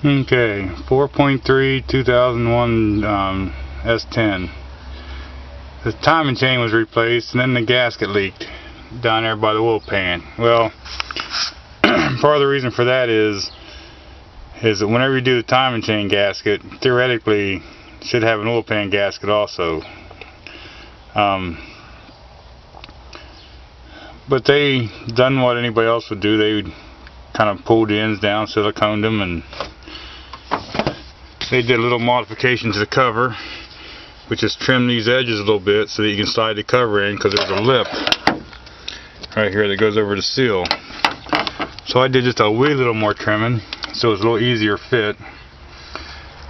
Okay, 4.3 2001 S10. The timing chain was replaced, and then the gasket leaked down there by the oil pan. Well, part of the reason for that is that whenever you do the timing chain gasket, theoretically you should have an oil pan gasket also. But they done what anybody else would do. They would kind of pulled the ends down, siliconed them, and they did a little modification to the cover, which is trim these edges a little bit so that you can slide the cover in, because there's a lip right here that goes over the seal. So I did just a wee little more trimming so it's a little easier fit.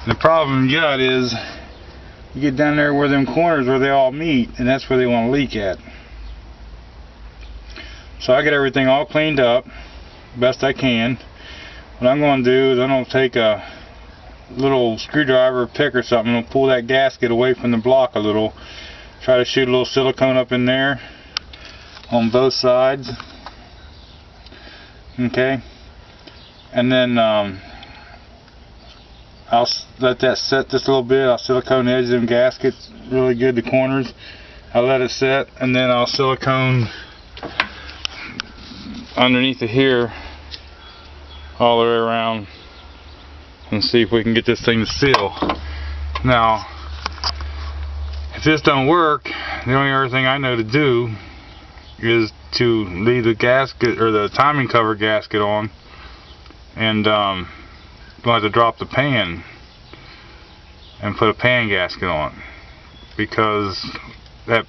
And the problem you got is you get down there where them corners where they all meet, and that's where they want to leak at. So I get everything all cleaned up best I can. What I'm going to do is I'm going to take a little screwdriver or pick or something and pull that gasket away from the block a little. Try to shoot a little silicone up in there on both sides. Okay, and then I'll let that set just a little bit. I'll silicone the edges of them gaskets really good, the corners. I'll let it set, and then I'll silicone underneath it here all the way around and see if we can get this thing to seal. Now, if this don't work, the only other thing I know to do is to leave the gasket or the timing cover gasket on, and don't have to drop the pan and put a pan gasket on, because that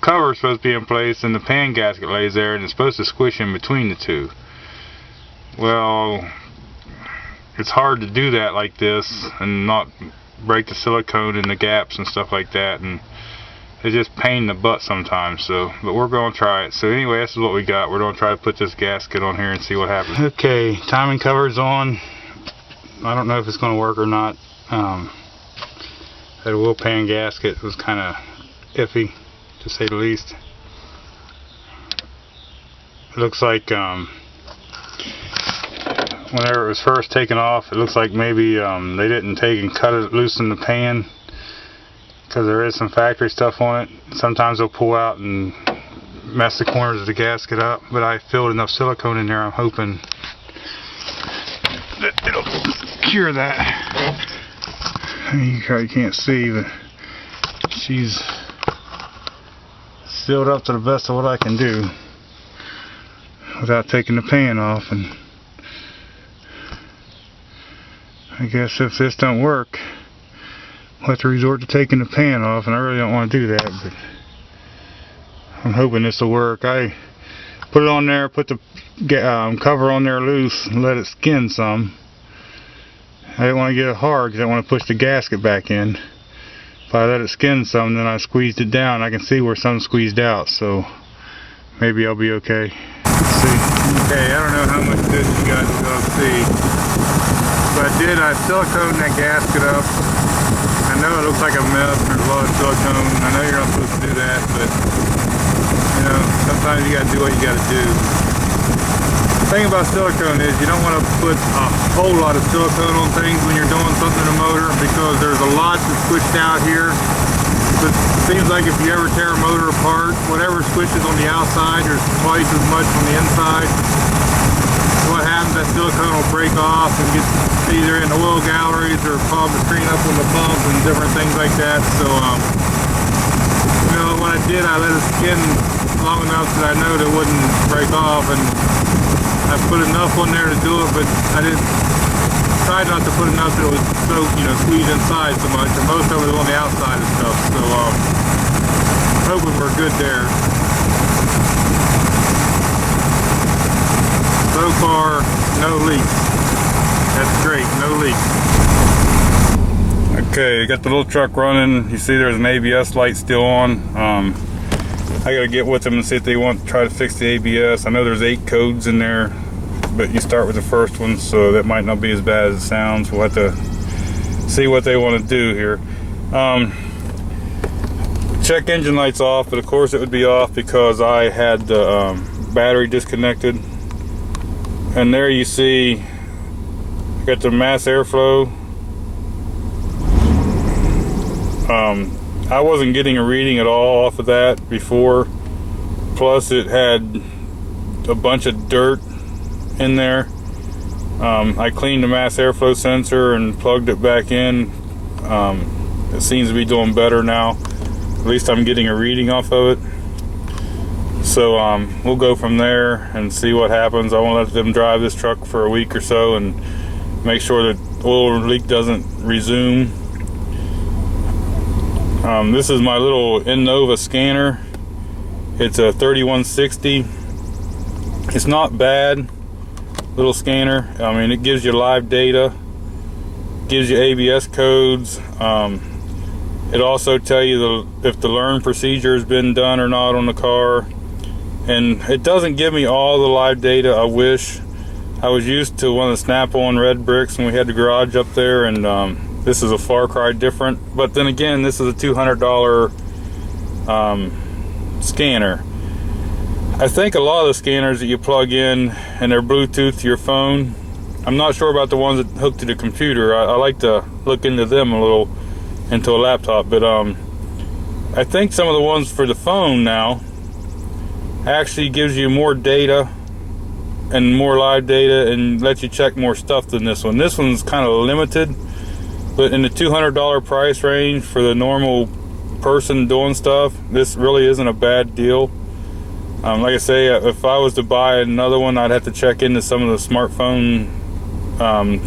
cover is supposed to be in place and the pan gasket lays there and it's supposed to squish in between the two. Well, it's hard to do that like this and not break the silicone in the gaps and stuff like that, and it's just pain in the butt sometimes. So, but we're going to try it. So anyway, this is what we got. We're going to try to put this gasket on here and see what happens. Okay, timing cover's on. I don't know if it's going to work or not. That oil pan gasket was kind of iffy, to say the least. It looks like whenever it was first taken off, it looks like maybe they didn't take and cut it loose in the pan, because there is some factory stuff on it. Sometimes they'll pull out and mess the corners of the gasket up, but I filled enough silicone in there, I'm hoping that it'll cure that. You probably can't see, but she's sealed up to the best of what I can do without taking the pan off. And I guess if this don't work, we'll have to resort to taking the pan off, and I really don't want to do that, but I'm hoping this will work. I put it on there, put the cover on there loose and let it skin some. I didn't want to get it hard because I want to push the gasket back in. If I let it skin some, then I squeezed it down. I can see where some squeezed out, so maybe I'll be okay. Let's see. Okay, I don't know how much this you guys will see, but I siliconed that gasket up. I know it looks like a mess. There's a lot of silicone. I know you're not supposed to do that, but you know, sometimes you got to do what you got to do. The thing about silicone is you don't want to put a whole lot of silicone on things when you're doing something to the motor, because there's a lot that's squished out here. But it seems like if you ever tear a motor apart, whatever squishes on the outside, there's twice as much on the inside. So what happens, that silicone will break off and get either in the oil galleries or cause the screen up on the pump and different things like that. So you know, what I did, I let it skin long enough that I know that it wouldn't break off, and I put enough on there to do it, but I didn't try not to put enough that it was so, you know, squeezed inside so much, and most of it was on the outside and stuff. So hoping we're good there. So far, no leaks. That's great, no leaks. Okay, got the little truck running. You see there's an ABS light still on. I gotta get with them and see if they want to try to fix the ABS. I know there's 8 codes in there, but you start with the first one, so that might not be as bad as it sounds. We'll have to see what they want to do here. Check engine lights off, but of course it would be off because I had the battery disconnected. And there you see Got the mass airflow. I wasn't getting a reading at all off of that before. Plus it had a bunch of dirt in there. I cleaned the mass airflow sensor and plugged it back in. It seems to be doing better now. At least I'm getting a reading off of it. So we'll go from there and see what happens. I won't let them drive this truck for a week or so and make sure that oil leak doesn't resume. This is my little Innova scanner. It's a 3160. It's not bad little scanner. I mean, it gives you live data, gives you ABS codes. It also tells you if the learn procedure has been done or not on the car. And it doesn't give me all the live data I wish. I was used to one of the Snap-on red bricks when we had the garage up there, and this is a far cry different. But then again, this is a $200 scanner. I think a lot of the scanners that you plug in and they're Bluetooth to your phone, I'm not sure about the ones that hook to the computer. I like to look into them a little, into a laptop, but I think some of the ones for the phone now actually gives you more data and more live data and lets you check more stuff than this one. This one's kind of limited, but in the $200 price range for the normal person doing stuff, this really isn't a bad deal. Like I say, if I was to buy another one, I'd have to check into some of the smartphone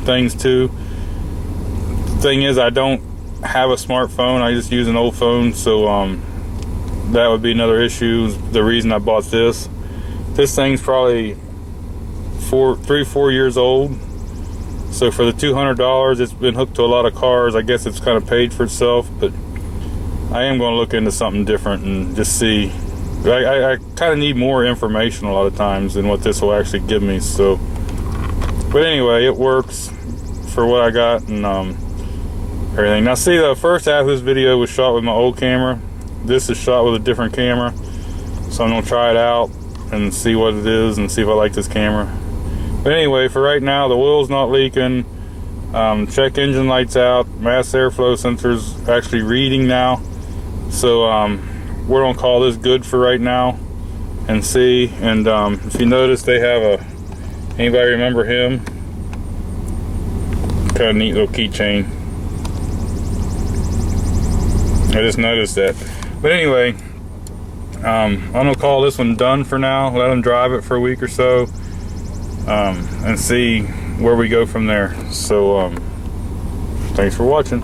things too. The thing is, I don't have a smartphone. I just use an old phone, so that would be another issue. The reason I bought this. This thing's probably 3-4 years old. So for the $200, it's been hooked to a lot of cars. I guess it's kind of paid for itself, but I am going to look into something different and just see. I kind of need more information a lot of times than what this will actually give me. So, but anyway, it works for what I got and everything. Now, see, the first half of this video was shot with my old camera. This is shot with a different camera. So I'm gonna try it out and see what it is and see if I like this camera. But anyway, for right now, the oil's not leaking. Check engine lights out. Mass airflow sensor's actually reading now. So we're gonna call this good for right now and see. And if you notice, they have anybody remember him? Kind of neat little keychain. I just noticed that. But anyway, I'm gonna call this one done for now. Let them drive it for a week or so, and see where we go from there. So thanks for watching.